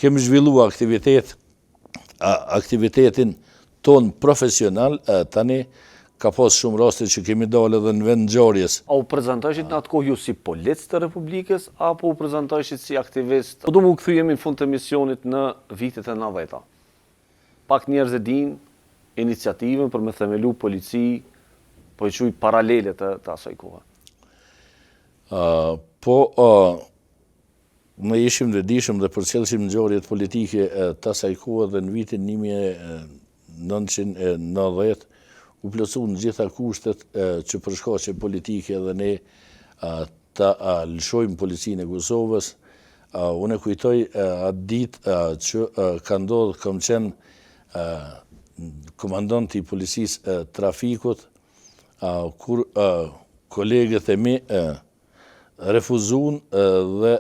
kemi zhvilluar aktivitetin ton profesional, tani ka pas shumë raste që kemi dalë edhe në vend ngjarjes. A u prezantojshit në atë kohë ju si polic të Republikës, apo u prezantojshit si aktivist? Po do mu këthyemi në fund të misionit në vitet e 90-ta. Pak njerëz e din iniciativën për me themelu polici, po e quj paralele të asaj kohë. Ne ishim dhe dishëm dhe përcjellshim ngjarjet politike të asaj kohë dhe në vitin 1990 u plotësu në gjitha kushtet që për shkaqe politike dhe ne ta lëshojmë policinë e Kosovës. Unë e kujtoj atë ditë që ka ndodhur, kam qenë komandanti i policisë trafikut, kur kolegët e mi refuzun dhe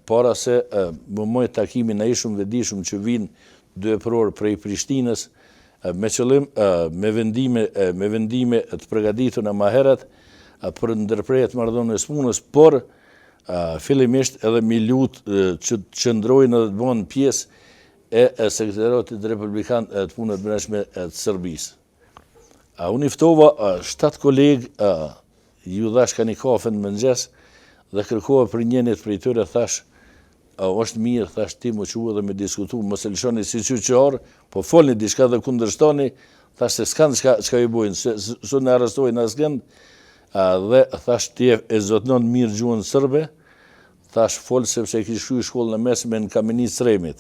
para se më moj takimin na ishëm dhe dishëm që vinë 2 vepror prej Prishtinës me qëllim me vendime të përgatitura më herët për ndërprerje të marrëdhënies punës, por fillimisht edhe mi lut që të qëndrojnë edhe të bëhen pjesë e Sekretariatit Republikan të Punëve të Brendshme të Serbisë. Unë i ftova 7 kolegë, ju dhash ka një kafe në mëngjes dhe kërkova për njënit prej tyre, thash, është mirë, thash, ti më quë dhe me diskutu, mos e lëshoni si qyqar, po folni diçka dhe kundërshtoni, thash se s'kan çka ju bojnë, s'u në arrestojnë asgjë, dhe thash ti e zotnon mirë gjuhën serbe, thash fol sepse e kish shkuar shkollën e mesme në Kamenic Sremit.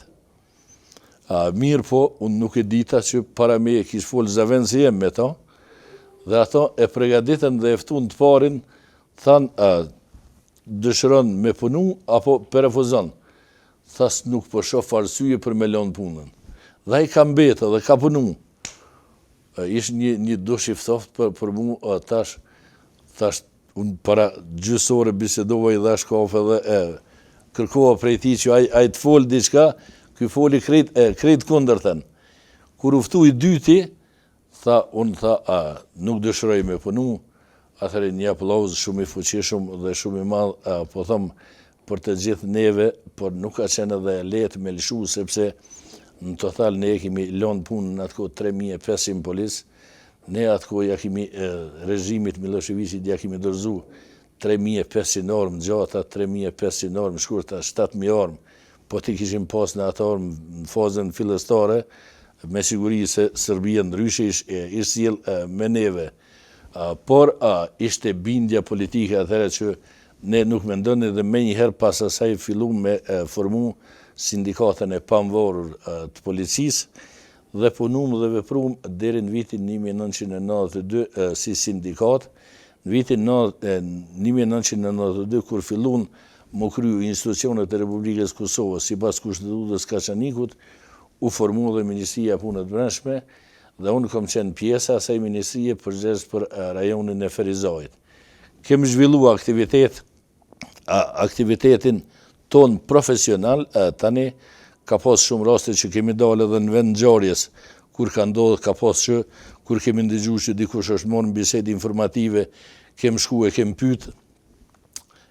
Mirë po, unë nuk e dita që para me e kish fol zavenci jem me ta, dhe ato e pregaditën dhe eftun të parin, thanë, dëshiron me punu, apo për refuzon. Thas nuk po shoh arsye për me lënë punën. Dhe ai ka mbetë dhe ka punu. Ish një dush i ftoftë për mu, tash, unë para gjysore bisedova i dhash kafe dhe kërkova prej ti që ai të fol diçka, ky foli krejt kundërtën. Kur u ftu i dyti, unë tha, nuk dëshiroj me punu, atëherë një aplauz shumë i fuqishëm dhe shumë i madh, po them për të gjithë neve, por nuk ka qenë edhe lehtë me lëshu, sepse në total ne kemi lënë punën në atë kohë 3500 polis, ne atë kohë ja kemi regjimit Miloševićit ja kemi dorëzu 3500 armë gjata, 3500 armë shkurta, 7000 armë, po ti kishim pas në atë armë në fazën fillestare, me siguri se Serbia ndryshe ish sjell me neve. Por ishte bindja politike atëherë që ne nuk mendoni dhe me njëherë pas asaj fillu me formu sindikatën e pamvarur të policisë dhe punum dhe veprum deri në vitin 1992 si sindikat. Në vitin 1992 kur fillun më kryu institucionet e Republikës Kosovës sipas kushtetutës Kaçanikut, u formu dhe Ministria e Punëve të Brendshme, dhe unë kam qenë pjesa asaj ministrie përgjegjës për rajonin e Ferizajit. Kemi zhvilluar aktivitetin ton profesional, tani ka pas shumë raste që kemi dalë edhe në vend ngjarjes, kur ka ndodhur, ka pas që kur kemi ndëgjuar që dikush është marrë në bisedë informative, kem shku e kem pyet,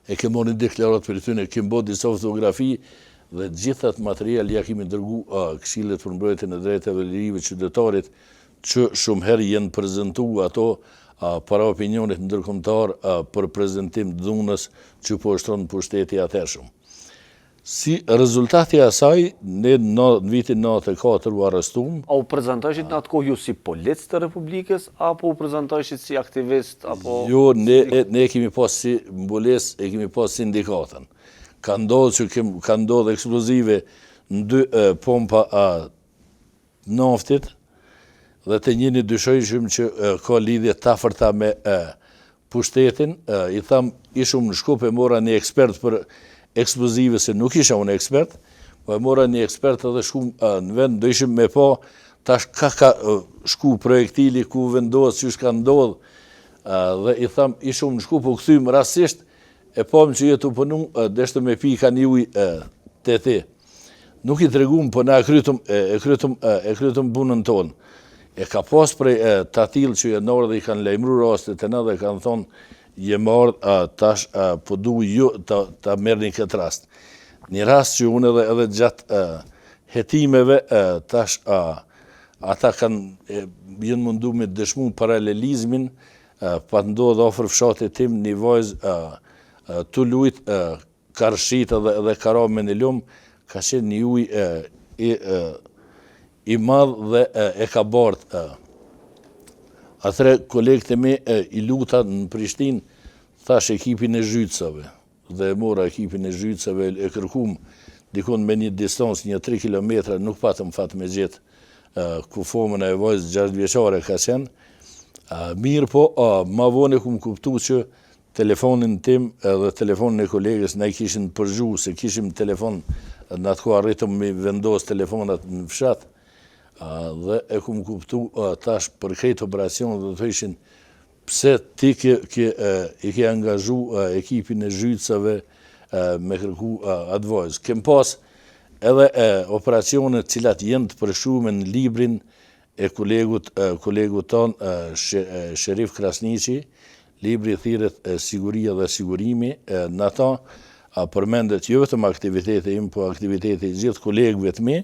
e kem marrë një deklarat për tyne, kem bërë disa fotografi, dhe gjithat material ja kemi dërgu Këshillit për mbrojtjen e drejtave të lirive qytetarit, që shumë herë jenë prezentu ato para opinionit ndërkombëtar për prezentim dhunës që po ushtron pushteti atëhershëm. Si rezultati asaj, ne në vitin 94 u arrestuam. A u prezantojshit në atë kohë ju si polic të Republikës, apo u prezantojshit si aktivist? Jo, ne kemi pas si mbules, e kemi pas sindikatën. Ka ndodhë që ka ndodhë eksplozive në 2 pompa naftit, dhe të njëni dyshojshëm që ka lidhje të afërta me pushtetin, i tham ishëm në Shkup e mora një ekspert për eksplozive, se nuk isha unë ekspert, po e mora një ekspert edhe shkum në vend, do ishëm me pa tash ka shku projektili, ku vendohet, që shka ndodhë, dhe i tham ishëm në Shkup, po këthym rasisht, e pam që jetu punu, deshte me pi ka një uj të ti. Nuk i tregum, po na e krytëm punën tonë. E ka pas prej të atil që e nërë dhe i kanë lejmru rastet e në dhe kanë thonë, je marrë tash, po du ju të merë një këtë rast. Një rast që unë edhe gjatë hetimeve, tash ata jenë mundu me dëshmu paralelizmin, pa të ndodhë ofër fshatit tim një vajzë të lujt, karshita dhe kara me një lumë, ka qenë një uj i madhë dhe e ka bartë. Atëre kolegët e me i luta në Prishtinë, thash ekipin e Zhytësave, dhe mora ekipin e Zhytësave, e kërkum dikon me një distancë, një 3 kilometra, nuk patëm fat me gjithë, ku fomën e vajzë 6 vjeçare ka qenë. Mirë po, ma vonë kum kuptu që telefonin tim dhe telefonin e kolegës ne kishin përgju, se kishim telefon, në atë ku arritëm me vendos telefonat në fshat, dhe e kum kuptu tash për këtë operacion dhe të ishin pse ti i ke angazhu ekipin e Zhytësave me kërku atë vajzë. Kem pas edhe operacionet cilat jenë të përshume në librin e kolegut tonë, Sherif Krasniqi, libri thirret Siguria dhe sigurimi, në ata përmendet jo vetëm aktiviteti im, po aktiviteti gjithë kolegëve të mi,